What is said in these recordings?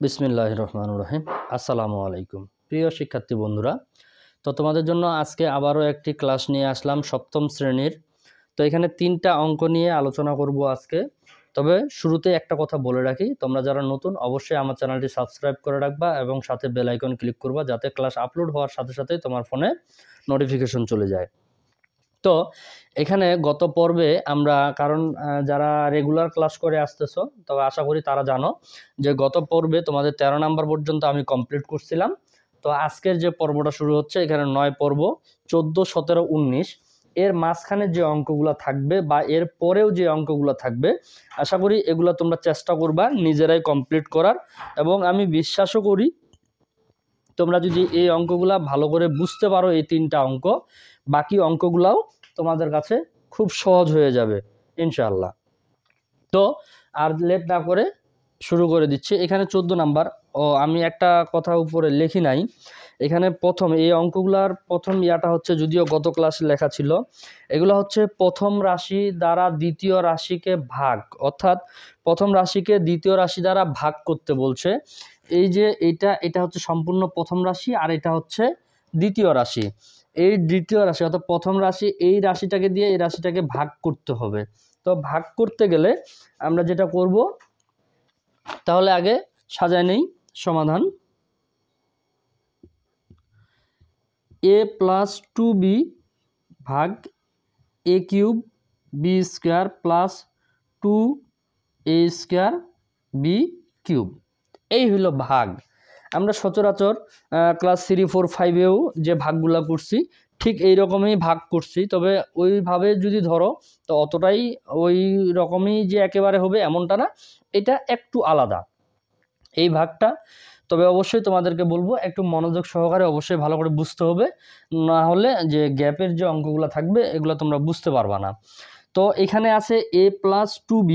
বিসমিল্লাহির রহমানির রহিম। আসসালামু আলাইকুম প্রিয় শিক্ষার্থী বন্ধুরা। তো তোমাদের জন্য আজকে আবারও একটি ক্লাস নিয়ে আসলাম সপ্তম শ্রেণীর। তো এখানে 3টা অঙ্ক নিয়ে আলোচনা করব আজকে। তবে শুরুতে একটা কথা বলে রাখি, তোমরা যারা নতুন অবশ্যই আমার চ্যানেলটি সাবস্ক্রাইব করে রাখবা এবং সাথে বেল আইকন ক্লিক করবা, যাতে ক্লাস আপলোড হওয়ার সাথে সাথে তোমার ফোনে নোটিফিকেশন চলে যায়। তো এখানে গত পর্বে আমরা যারা রেগুলার ক্লাস করে আসতেছো, তবে আশা করি তারা জানো যে গত পর্বে তোমাদের 13 নাম্বার পর্যন্ত আমি কমপ্লিট করছিলাম। তো আজকের যে পর্বটা শুরু হচ্ছে, এখানে 9 পর্ব 14, 17, 19 এর মাঝখানে যে অঙ্কগুলো থাকবে বা এর পরেও যে অঙ্কগুলো থাকবে, আশা করি এগুলো তোমরা চেষ্টা করবা নিজেরাই কমপ্লিট করার। এবং আমি বিশ্বাসও করি তোমরা যদি এই অঙ্কগুলা ভালো করে বুঝতে পারো, এই 3টা অঙ্ক, বাকি অঙ্কগুলাও তোমাদের কাছে খুব সহজ হয়ে যাবে ইনশাআল্লাহ। তো আর লেট না করে শুরু করে দিচ্ছি। এখানে 14 নাম্বার, আমি একটা কথা উপরে লিখি নাই। এখানে প্রথম এই অঙ্কগুলার প্রথম ইয়াটা হচ্ছে, যদিও গত ক্লাসে লেখা ছিল, এগুলো হচ্ছে প্রথম রাশি দ্বারা দ্বিতীয় রাশিকে ভাগ, অর্থাৎ প্রথম রাশিকে দ্বিতীয় রাশি দ্বারা ভাগ করতে বলছে। এই যে এটা হচ্ছে সম্পূর্ণ প্রথম রাশি, আর এটা হচ্ছে দ্বিতীয় রাশি। এই দ্বিতীয় রাশি অর্থাৎ প্রথম রাশি, এই রাশিটাকে দিয়ে এই রাশিটাকে ভাগ করতে হবে। তো ভাগ করতে গেলে আমরা যেটা করব, তাহলে আগে সাজায় নেই সমাধান। a + 2b ভাগ a³ b² + 2a² b³ এই হলো ভাগ। আমরা সচরাচর ক্লাস 3, 4, 5এও যে ভাগগুলা করছি ঠিক এই রকমই ভাগ করছি। তবে ওইভাবে যদি ধরো তো অতটাই ওই রকমই যে একেবারে হবে এমনটা না, এটা একটু আলাদা এই ভাগটা। তবে অবশ্যই তোমাদেরকে বলবো একটু মনোযোগ সহকারে অবশ্যই ভালো করে বুঝতে হবে, না হলে যে গ্যাপের যে অঙ্কগুলো থাকবে এগুলো তোমরা বুঝতে পারবা না। তো এখানে আছে a + 2b,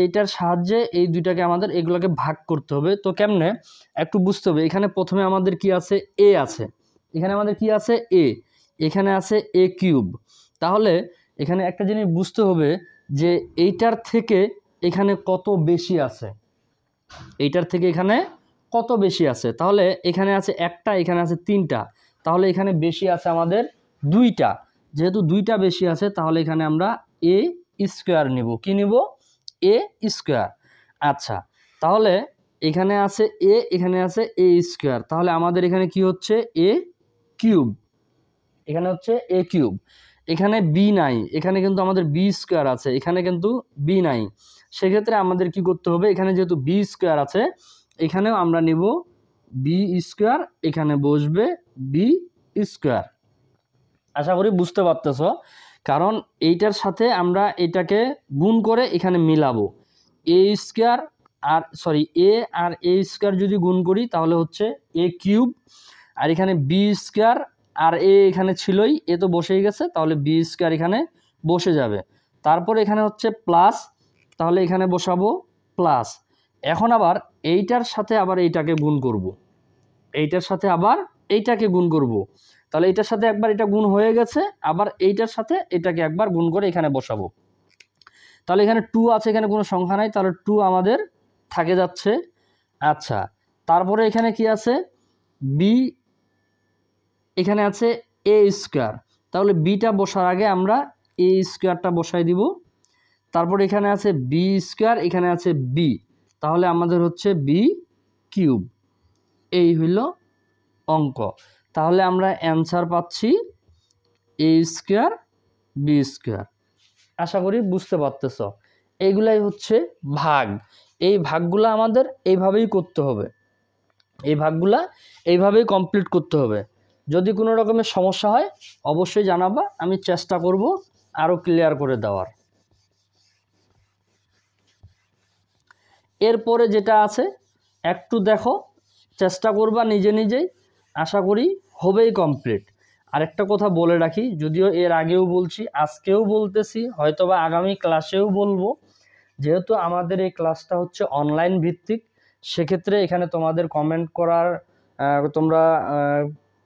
এইটার সাহায্যে এই দুইটাকে আমাদের এগুলোকে ভাগ করতে হবে। তো কেমনে একটু বুঝতে হবে। এখানে প্রথমে আমাদের কি আছে, a আছে, এখানে আমাদের কি আছে a, এখানে আছে a³। তাহলে এখানে একটা জিনিস বুঝতে হবে যে এইটার থেকে এখানে কত বেশি আছে, এইটার থেকে এখানে কত বেশি আছে। তাহলে এখানে আছে একটা, এখানে আছে 3টা, তাহলে এখানে বেশি আছে আমাদের 2টা। যেহেতু 2টা বেশি আছে, তাহলে এখানে আমরা a² নিব। কি নিব? a²। আচ্ছা, তাহলে এখানে আছে a, এখানে আছে a², তাহলে আমাদের এখানে কি হচ্ছে a³, এখানে হচ্ছে a³। এখানে b নাই, এখানে কিন্তু আমাদের b² আছে, এখানে কিন্তু b নাই। সেক্ষেত্রে আমাদের কি করতে হবে, এখানে যেহেতু b² আছে এখানেও আমরা নিব b², এখানে বসবে b²। আশা করি বুঝতে পারতেছ, কারণ এইটার সাথে আমরা এটাকে গুণ করে এখানে মিলাবো। a² a আর a² যদি গুণ করি তাহলে হচ্ছে a³, আর এখানে b² আর a এখানে ছিলই, এ তো বসেই গেছে, তাহলে b² এখানে বসে যাবে। তারপর এখানে হচ্ছে প্লাস, তাহলে এখানে বসাবো প্লাস। এখন আবার এইটার সাথে আবার এইটাকে গুণ করব, এইটার সাথে আবার এইটাকে গুণ করব। তাহলে এইটার সাথে একবার এটা গুণ হয়ে গেছে, আবার এইটার সাথে এটাকে একবার গুণ করে এখানে বসাবো। তাহলে এখানে 2 আছে, এখানে কোনো সংখ্যা নাই, তাহলে 2 আমাদের থাকে যাচ্ছে। আচ্ছা, তারপরে এখানে কি আছে, b, এখানে আছে a², তাহলে bটা বসার আগে আমরা a²টা বসাই দিব। তারপর এখানে আছে b², এখানে আছে b, তাহলে আমাদের হচ্ছে b³। এই হইল অঙ্ক। তাহলে আমরা অ্যান্সার পাচ্ছি a² b²। আশা করি বুঝতে পারতেছ। এইগুলাই হচ্ছে ভাগ। এই ভাগগুলো আমাদের এইভাবেই করতে হবে, এই ভাগগুলা এইভাবেই কমপ্লিট করতে হবে। যদি কোনো রকমের সমস্যা হয় অবশ্যই জানাবা, আমি চেষ্টা করব আরও ক্লিয়ার করে দেওয়ার। এরপরে যেটা আছে একটু দেখো, চেষ্টা করবা নিজে নিজেই, আশা করি হবেই কমপ্লিট। আরেকটা কথা বলে রাখি, যদিও এর আগেও বলছি, আজকেও বলতেছি, হয়তোবা আগামী ক্লাসেও বলবো, যেহেতু আমাদের এই ক্লাসটা হচ্ছে অনলাইন ভিত্তিক, সেক্ষেত্রে এখানে তোমাদের কমেন্ট করার, তোমরা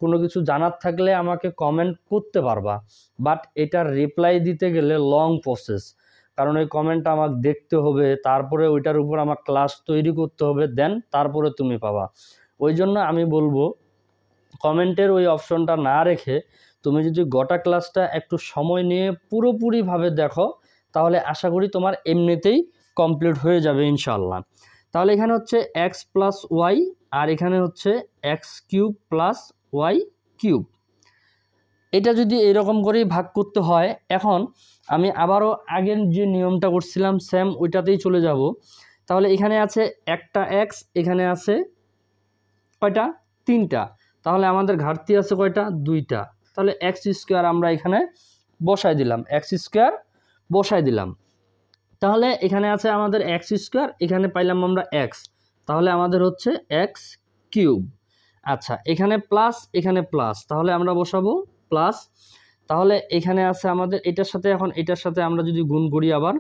কোনো কিছু জানার থাকলে আমাকে কমেন্ট করতে পারবা, বাট এটার রিপ্লাই দিতে গেলে লং প্রসেস, কারণ ওই কমেন্টটা আমাকে দেখতে হবে, তারপরে ওইটার উপর আমার ক্লাস তৈরি করতে হবে, দেন তারপরে তুমি পাবা। ওই জন্য আমি বলবো কমেন্টের ওই অপশনটা না রেখে তুমি যদি গোটা ক্লাসটা একটু সময় নিয়ে পুরোপুরিভাবে দেখো, তাহলে আশা করি তোমার এমনিতেই কমপ্লিট হয়ে যাবে ইনশাল্লাহ। তাহলে এখানে হচ্ছে এক্স প্লাস ওয়াই, আর এখানে হচ্ছে X cube plus Y cube. এটা যদি এরকম করেই ভাগ করতে হয়, এখন আমি আবারও আগের যে নিয়মটা করছিলাম সেম ওইটাতেই চলে যাব। তাহলে এখানে আছে একটা এক্স, এখানে আছে কয়টা? 3টা। তাহলে আমাদের ঘাটতি আছে কয়টা? 2টা। তাহলে এক্স স্কোয়ার আমরা এখানে বসাই দিলাম, এক্স স্কোয়ার বসাই দিলাম। তাহলে এখানে আছে আমাদের এক্স স্কোয়ার, এখানে পাইলাম আমরা এক্স, তাহলে আমাদের হচ্ছে এক্স কিউব। আচ্ছা, এখানে প্লাস, এখানে প্লাস, তাহলে আমরা বসাবো প্লাস। তাহলে এখানে আছে আমাদের এটার সাথে, এখন এটার সাথে আমরা যদি গুণ করি আবার,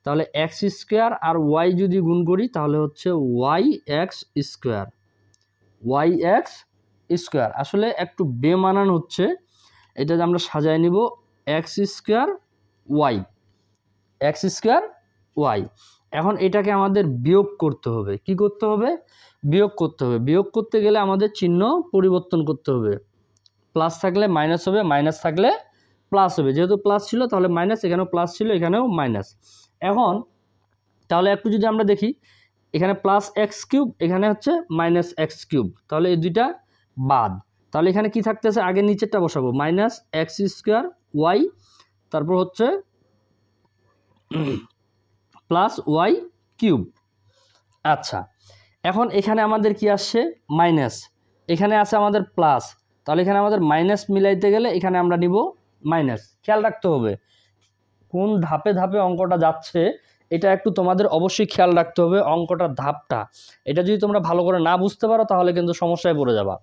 তাহলে এক্স স্কোয়ার আর ওয়াই যদি গুণ করি তাহলে হচ্ছে Y X square, Y X square. আসলে একটু বেমানান হচ্ছে, এটা আমরা সাজায় নিব X square Y, X square Y. এখন এটাকে আমাদের বিয়োগ করতে হবে। কি করতে হবে? বিয়োগ করতে হবে। বিয়োগ করতে গেলে আমাদের চিহ্ন পরিবর্তন করতে হবে। প্লাস থাকলে মাইনাস হবে, মাইনাস থাকলে প্লাস হবে। যেহেতু প্লাস ছিল তাহলে মাইনাস, এখানেও প্লাস ছিল এখানেও মাইনাস। এখন তাহলে একটু যদি আমরা দেখি, এখানে প্লাস এক্স কিউব, এখানে হচ্ছে মাইনাস এক্স কিউব, তাহলে এই দুইটা বাদ। তাহলে এখানে কি থাকতেছে? আগে নিচেরটা বসাবো, মাইনাস এক্স স্কোয়ার ওয়াই, তারপর হচ্ছে প্লাস ওয়াই কিউব। আচ্ছা, এখন এখানে আমাদের কি আসছে? মাইনাস, এখানে আছে আমাদের প্লাস, তাহলে এখানে আমাদের মাইনাস মিলাইতে গেলে এখানে আমরা নিব মাইনাস। খেয়াল রাখতে হবে কোন ধাপে ধাপে অঙ্কটা যাচ্ছে, এটা একটু তোমাদের অবশ্যই খেয়াল রাখতে হবে অঙ্কটার ধাপটা। এটা যদি তোমরা ভালো করে না বুঝতে পারো তাহলে কিন্তু সমস্যায় পড়ে যাবা।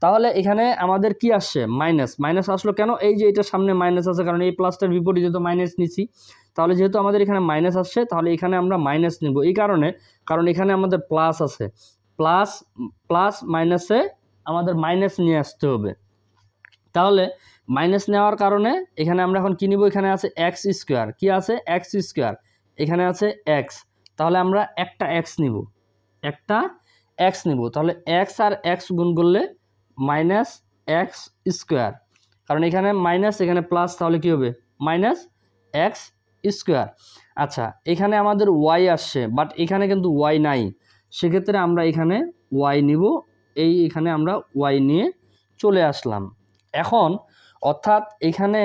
তাহলে এখানে আমাদের কি আসছে? মাইনাস। মাইনাস আসলো কেন? এই যে এটার সামনে মাইনাস আছে, কারণ এই প্লাসটার বিপরীতে তো মাইনাস নিছি। তাহলে যেহেতু আমাদের এখানে মাইনাস আসছে, তাহলে এখানে আমরা মাইনাস নিব এই কারণে, কারণ এখানে আমাদের প্লাস আছে। প্লাস প্লাস মাইনাসে আমাদের মাইনাস নিয়ে আসতে হবে। তাহলে মাইনাস নেওয়ার কারণে এখানে আমরা এখন কি নিব? এখানে আছে এক্স স্কোয়ার, কি আছে? এক্স স্কোয়ার, এখানে আছে এক্স, তাহলে আমরা একটা এক্স নিব, একটা এক্স নিব। তাহলে এক্স আর এক্স গুণ করলে মাইনাস এক্স স্কোয়ার, কারণ এখানে মাইনাস এখানে প্লাস, তাহলে কি হবে? Minus X square. আচ্ছা, এখানে আমাদের ওয়াই আসছে, বাট এখানে কিন্তু ওয়াই নাই, সেক্ষেত্রে আমরা এখানে ওয়াই নিব। এখানে আমরা ওয়াই নিয়ে চলে আসলাম। এখন অর্থাৎ এখানে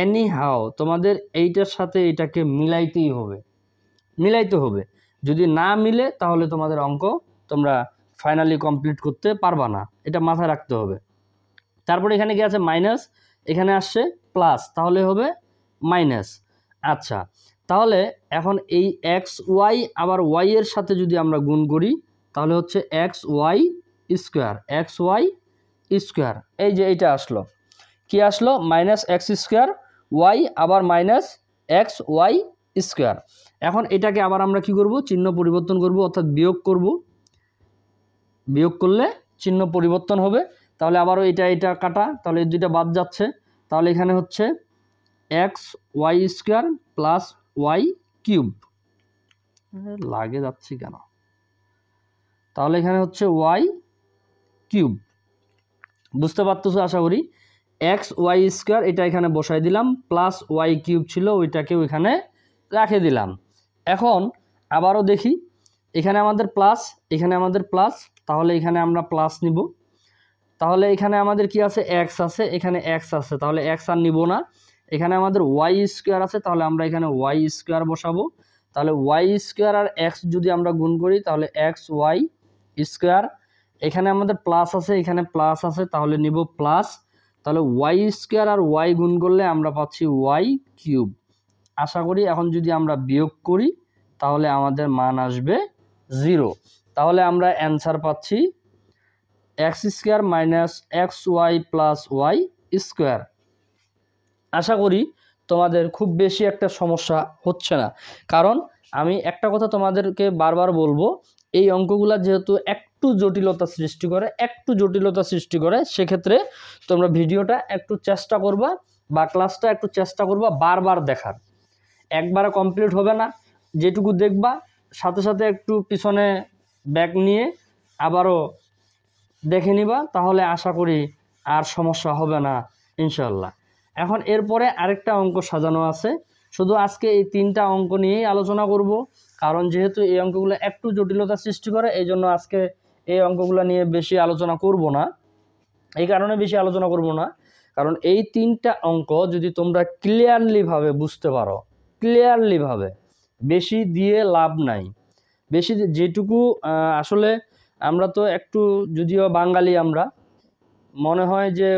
এনি হাও তোমাদের এইটার সাথে এটাকে মিলাইতেই হবে, মিলাইতে হবে। যদি না মিলে তাহলে তোমাদের অঙ্ক তোমরা ফাইনালি কমপ্লিট করতে পারবা না, এটা মাথায় রাখতে হবে। তারপরে এখানে কি আছে? মাইনাস, এখানে আসছে প্লাস, তাহলে হবে মাইনাস। আচ্ছা, তাহলে এখন এই এক্স ওয়াই আবার ওয়াই এর সাথে যদি আমরা গুণ করি তাহলে হচ্ছে X Y square, X Y square. এই যে এইটা আসলো, কি আসলো? মাইনাস এক্স স্কোয়ার ওয়াই আবার মাইনাস এক্স ওয়াই স্কোয়ার। এখন এটাকে আবার আমরা কি করব? চিহ্ন পরিবর্তন করব, অর্থাৎ বিয়োগ করব। বিয়োগ করলে চিহ্ন পরিবর্তন হবে। তাহলে আবারও এটা কাটা, তাহলে এই দুইটা বাদ যাচ্ছে। তাহলে এখানে হচ্ছে X Y square plus Y cube, লাগে যাচ্ছি কেন? তাহলে এখানে হচ্ছে ওয়াই কিউব। বুঝতে পারতেছো আশা করি। এক্স ওয়াই স্কোয়ার এটা এখানে বসাই দিলাম, প্লাস ওয়াই কিউব ছিল ওইটাকে ওইখানে রেখে দিলাম। এখন আবারও দেখি, এখানে আমাদের প্লাস, এখানে আমাদের প্লাস, তাহলে এখানে আমরা প্লাস নিব। তাহলে এখানে আমাদের কি আছে? এক্স আছে, এখানে এক্স আছে, তাহলে এক্স আর নিব না। এখানে আমাদের ওয়াই স্কোয়ার আছে, তাহলে আমরা এখানে ওয়াই স্কোয়ার বসাবো। তাহলে ওয়াই স্কোয়ার আর এক্স যদি আমরা গুণ করি তাহলে এক্স ওয়াই স্কোয়ার। এখানে আমাদের প্লাস আছে, এখানে প্লাস আছে, তাহলে নিব প্লাস। তাহলে ওয়াই স্কোয়ার আর ওয়াই গুণ করলে আমরা পাচ্ছি ওয়াই কিউব। আশা করি এখন যদি আমরা বিয়োগ করি তাহলে আমাদের মান আসবে 0। তাহলে আমরা অ্যান্সার পাচ্ছি X square minus X Y plus Y square. আশা করি তোমাদের খুব বেশি একটা সমস্যা হচ্ছে না, কারণ আমি একটা কথা তোমাদেরকে বারবার বলবো, এই অঙ্কগুলা যেহেতু একটু জটিলতা সৃষ্টি করে, সেক্ষেত্রে তোমরা ভিডিওটা একটু চেষ্টা করবা বা ক্লাসটা একটু চেষ্টা করবা বারবার দেখার। একবারে কমপ্লিট হবে না, যেটুকু দেখবা সাথে সাথে একটু পিছনে ব্যাক নিয়ে আবারও দেখে নিবা, তাহলে আশা করি আর সমস্যা হবে না ইনশাল্লাহ। এখন এরপরে আরেকটা অঙ্ক সাজানো আছে, শুধু আজকে এই 3টা অঙ্ক নিয়েই আলোচনা করব, কারণ যেহেতু এই অঙ্কগুলো একটু জটিলতা সৃষ্টি করে, এই জন্য আজকে এই অঙ্কগুলো নিয়ে বেশি আলোচনা করব না। এই কারণে বেশি আলোচনা করব না, কারণ এই 3টা অঙ্ক যদি তোমরা ক্লিয়ারলিভাবে বুঝতে পারো, ক্লিয়ারলিভাবে, বেশি দিয়ে লাভ নাই। বেশি যেটুকু আসলে আমরা তো একটু, যদিও বাঙালি আমরা, মনে হয় যে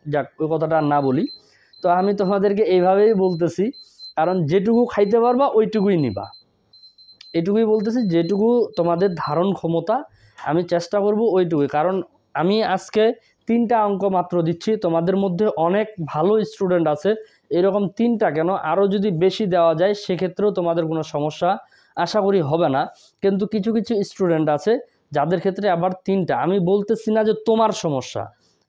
যাক ওই কথাটা না বলি, তো আমি তোমাদেরকে এইভাবেই বলতেছি, কারণ যেটুকু খাইতে পারবা ওইটুকুই নিবা, এটুকুই বলতেছি, যেটুকু তোমাদের ধারণ ক্ষমতা আমি চেষ্টা করব ওইটুকুই। কারণ আমি আজকে 3টা অঙ্ক মাত্র দিচ্ছি, তোমাদের মধ্যে অনেক ভালো স্টুডেন্ট আছে, এরকম 3টা কেন আরও যদি বেশি দেওয়া যায় সেক্ষেত্রেও তোমাদের কোনো সমস্যা আশা করি হবে না। কিন্তু কিছু কিছু স্টুডেন্ট আছে যাদের ক্ষেত্রে আবার 3টা, আমি বলতেছি না যে তোমার সমস্যা,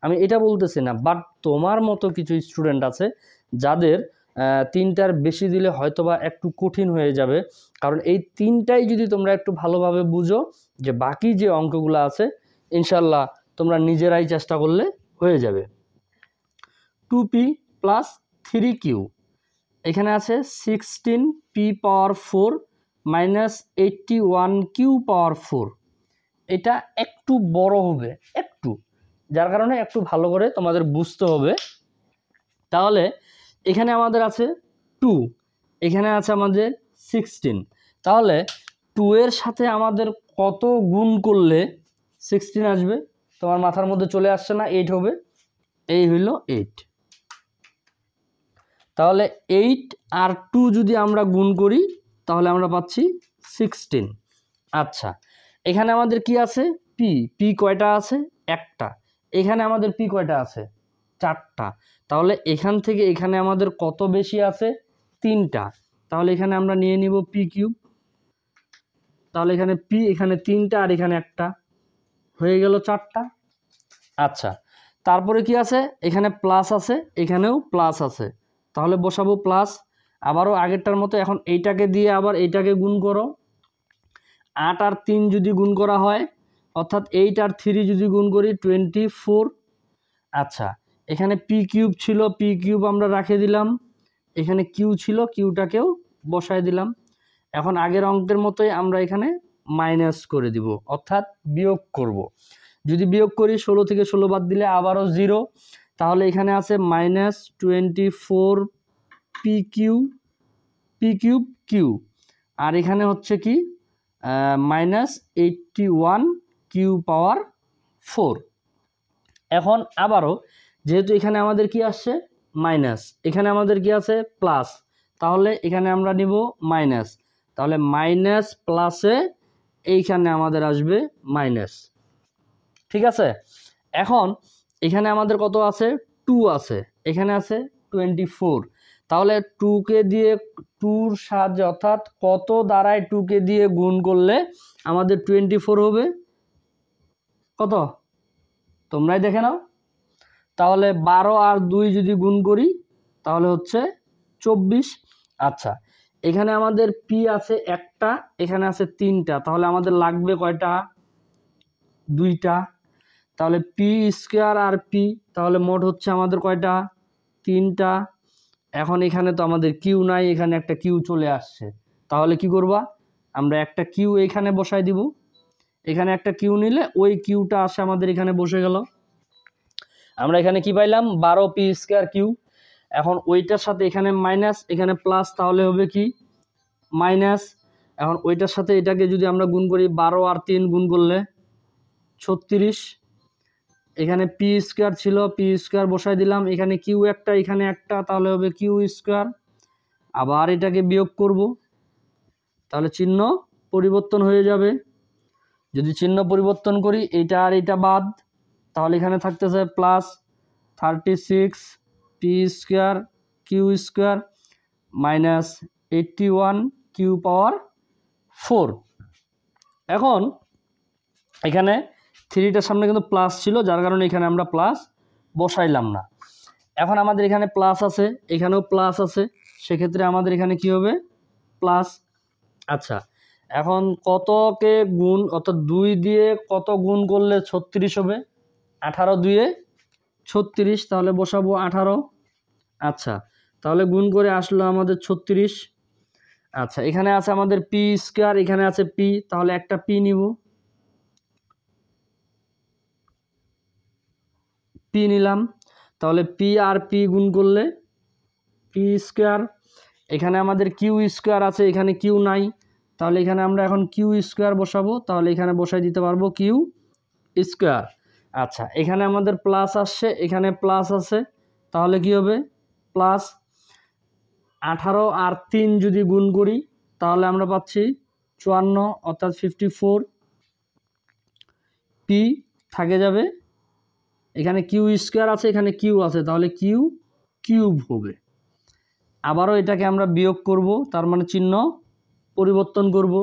আমি এটা বলতেছি না, বাট তোমার মতো কিছু স্টুডেন্ট আছে যাদের 3টার বেশি দিলে হয়তোবা একটু কঠিন হয়ে যাবে। কারণ এই 3টাই যদি তোমরা একটু ভালোভাবে বুঝো, যে বাকি যে অঙ্কগুলো আছে ইনশাল্লাহ তোমরা নিজেরাই চেষ্টা করলে হয়ে যাবে। 2p + 3q, এখানে আছে 16p পাওয়ার 4 - 81q পাওয়ার 4। এটা একটু বড় হবে, একটু, যার কারণে একটু ভালো করে তোমাদের বুঝতে হবে। তাহলে এখানে আমাদের আছে 2, এখানে আছে আমাদের 16, তাহলে 2 এর সাথে আমাদের কত গুণ করলে 16 আসবে? তোমার মাথার মধ্যে চলে আসছে না? 8 হবে, এই হইল 8। তাহলে 8 আর 2 যদি আমরা গুণ করি তাহলে আমরা পাচ্ছি 16। আচ্ছা, এখানে আমাদের কি আছে? পি কয়টা আছে? একটা। এখানে আমাদের পি কয়টা আছে? 4টা। তাহলে এখান থেকে এখানে আমাদের কত বেশি আছে? 3টা। তাহলে এখানে আমরা নিয়ে নিব পি কিউব। তাহলে এখানে পি, এখানে 3টা আর এখানে একটা, হয়ে গেল 4টা। আচ্ছা, তারপরে কি আছে? এখানে প্লাস আছে, এখানেও প্লাস আছে, তাহলে বসাবো প্লাস। আবারও আগেরটার মতো এখন এইটাকে দিয়ে আবার এইটাকে গুণ করো। 8 আর 3 যদি গুণ করা হয়, অর্থাৎ 8 আর 3 যদি গুণ করি 24। আচ্ছা, এখানে পি কিউব ছিল, পি কিউব আমরা রেখে দিলাম, এখানে কিউ ছিল, কিউটাকেও বসায় দিলাম। এখন আগের অঙ্কের মতোই আমরা এখানে মাইনাস করে দিব, অর্থাৎ বিয়োগ করব। যদি বিয়োগ করি 16 থেকে 16 বাদ দিলে আবারও 0, তাহলে এখানে আছে -24 পি কিউব কিউ, আর এখানে হচ্ছে কি -81 কিউ পাওয়ার 4। এখন আবারও যেহেতু এখানে আমাদের কি আসছে মাইনাস, এখানে আমাদের কি আছে প্লাস, তাহলে এখানে আমরা নিব মাইনাস, তাহলে মাইনাস প্লাসে এইখানে আমাদের আসবে মাইনাস। ঠিক আছে, এখন এখানে আমাদের কত আছে? 2 আছে, এখানে আছে 24। তাহলে 2কে দিয়ে 2-র সাহায্যে, অর্থাৎ কত দ্বারায় 2কে দিয়ে গুণ করলে আমাদের 24 হবে? কত? তোমরাই দেখে নাও। তাহলে 12 আর 2 যদি গুণ করি তাহলে হচ্ছে 24। আচ্ছা, এখানে আমাদের পি আছে একটা, এখানে আছে 3টা, তাহলে আমাদের লাগবে কয়টা? 2টা। তাহলে পি স্কোয়ার আর পি, তাহলে মোট হচ্ছে আমাদের কয়টা? 3টা। এখন এখানে তো আমাদের কিউ নাই, এখানে একটা কিউ চলে আসছে, তাহলে কি করবা? আমরা একটা কিউ এখানে বসাই দিব, এখানে একটা কিউ নিলে ওই কিউটা আসে আমাদের এখানে বসে গেল। আমরা এখানে কি পাইলাম? 12 পি স্কোয়ার কিউ। এখন ওইটার সাথে এখানে মাইনাস, এখানে প্লাস, তাহলে হবে কি মাইনাস। এখন ওইটার সাথে এটাকে যদি আমরা গুণ করি, 12 আর 3 গুণ করলে 36। এখানে পি স্কোয়ার ছিল, পি স্কোয়ার বসাই দিলাম, এখানে কিউ একটা, এখানে একটা, তাহলে হবে কিউ স্কোয়ার। আবার এটাকে বিয়োগ করব, তাহলে চিহ্ন পরিবর্তন হয়ে যাবে। যদি চিহ্ন পরিবর্তন করি, এইটা আর এইটা বাদ, তাহলে এখানে থাকতেছে plus 36 P square Q square -81 Q power 4। এখন এখানে 3টার সামনে কিন্তু প্লাস ছিল, যার কারণে এখানে আমরা প্লাস বসাইলাম না। এখন আমাদের এখানে প্লাস আছে, এখানেও প্লাস আছে, সেক্ষেত্রে আমাদের এখানে কি হবে প্লাস। আচ্ছা, এখন কতকে গুণ অর্থাৎ 2 দিয়ে কত গুণ করলে 36 হবে, 18 দুয়ে 36, তাহলে বসাবো 18। আচ্ছা, তাহলে গুণ করে আসলো আমাদের 36। আচ্ছা, এখানে আছে আমাদের পি স্কোয়ার, এখানে আছে পি, তাহলে একটা পি নিব, পি নিলাম। তাহলে পি আর পি গুণ করলে পি স্কোয়ার। এখানে আমাদের কিউ স্কোয়ার আছে, এখানে কিউ নাই, তাহলে এখানে আমরা এখন কিউ স্কোয়ার বসাবো, তাহলে এখানে বসাই দিতে পারবো কিউ স্কোয়ার। আচ্ছা, এখানে আমাদের প্লাস আসছে, এখানে প্লাস আছে, তাহলে কি হবে প্লাস 18 আর 3 যদি গুণ করি তাহলে আমরা পাচ্ছি 54, অর্থাৎ 54। পি থাকে যাবে, এখানে কিউ স্কোয়ার আছে, এখানে কিউ আছে, তাহলে কিউ কিউব হবে। আবারও এটাকে আমরা বিয়োগ করব, তার মানে চিহ্ন পরিবর্তন করব।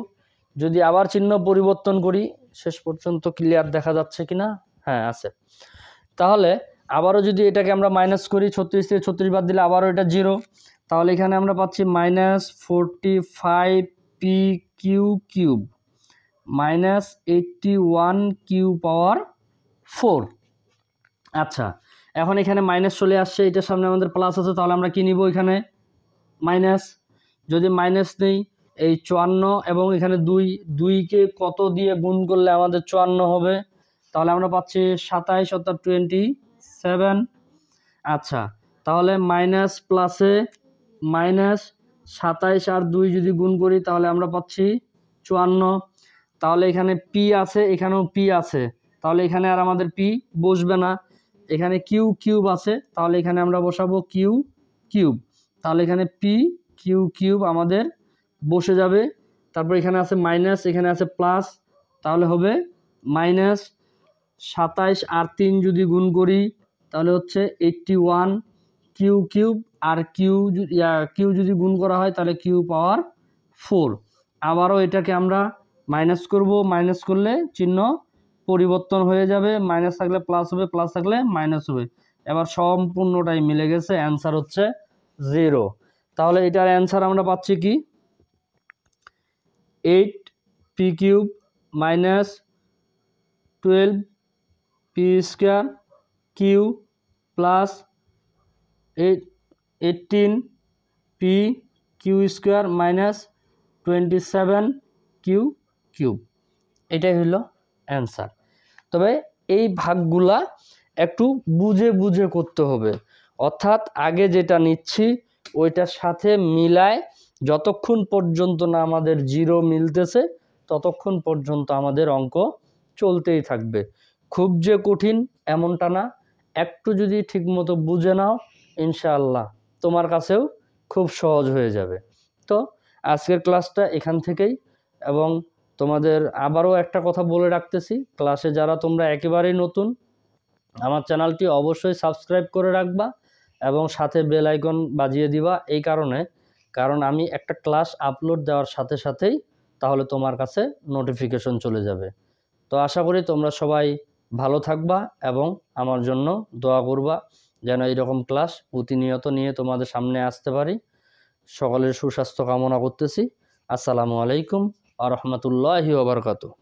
যদি আবার চিহ্ন পরিবর্তন করি, শেষ পর্যন্ত ক্লিয়ার দেখা যাচ্ছে কিনা, হ্যাঁ আছে। তাহলে আবারও যদি এটাকে আমরা মাইনাস করি, 36 থেকে 36 বাদ দিলে আবারও এটা 0, তাহলে এখানে আমরা পাচ্ছি -45 P Q cube -81 Q power 4। আচ্ছা, এখন এখানে মাইনাস চলে আসছে, এটার সামনে আমাদের প্লাস আছে, তাহলে আমরা কি নিব এখানে মাইনাস। যদি মাইনাস নেই, এই 54 এবং এখানে 2কে কত দিয়ে গুণ করলে আমাদের 54 হবে, তাহলে আমরা পাচ্ছি 27, অর্থাৎ 27। আচ্ছা, তাহলে মাইনাস প্লাসে -27 আর 2 যদি গুণ করি তাহলে আমরা পাচ্ছি 54। তাহলে এখানে পি আছে, এখানেও পি আছে, তাহলে এখানে আর আমাদের পি বসবে না। এখানে কিউ কিউব আছে, তাহলে এখানে আমরা বসাবো কিউ কিউব, তাহলে এখানে পি কিউ কিউব আমাদের বসে যাবে। তারপর এখানে আছে মাইনাস, এখানে আছে প্লাস, তাহলে হবে -27 আর 3 যদি গুণ করি তাহলে হচ্ছে 81 কিউ কিউব, আর কিউ যদি গুণ করা হয় তাহলে কিউ পাওয়ার 4। আবারও এটাকে আমরা মাইনাস করব, মাইনাস করলে চিহ্ন পরিবর্তন হয়ে যাবে, মাইনাস থাকলে প্লাস হবে, প্লাস থাকলে মাইনাস হবে। এবার সম্পূর্ণটাই মিলে গেছে, অ্যান্সার হচ্ছে 0। তাহলে এটার অ্যান্সার আমরা পাচ্ছি কি 8 P cube -12 P square Q plus 18 P Q square -27 Q cube. এটাই হলো অ্যান্সার। তবে এই ভাগগুলা একটু বুঝে বুঝে করতে হবে, অর্থাৎ আগে যেটা নিচ্ছি ওইটার সাথে মিলায় যতক্ষণ পর্যন্ত না আমাদের 0 মিলতেছে ততক্ষণ পর্যন্ত আমাদের অঙ্ক চলতেই থাকবে। খুব যে কঠিন এমনটা না, একটু যদি ঠিকমতো বুঝে নাও ইনশাআল্লাহ তোমার কাছেও খুব সহজ হয়ে যাবে। তো আজকের ক্লাসটা এখান থেকেই, এবং তোমাদের আবারও একটা কথা বলে রাখতেছি, ক্লাসে যারা তোমরা একেবারেই নতুন, আমার চ্যানেলটি অবশ্যই সাবস্ক্রাইব করে রাখবা এবং সাথে বেল আইকন বাজিয়ে দিবা। এই কারণ আমি একটা ক্লাস আপলোড দেওয়ার সাথে সাথেই তাহলে তোমার কাছে নোটিফিকেশন চলে যাবে। তো আশা করি তোমরা সবাই ভালো থাকবা এবং আমার জন্য দোয়া করবা যেন এইরকম ক্লাস প্রতিনিয়ত নিয়ে তোমাদের সামনে আসতে পারি। সকলের সুস্বাস্থ্য কামনা করতেছি। আসসালামু আলাইকুম ওয়া রাহমাতুল্লাহি ওয়া বারাকাতুহু।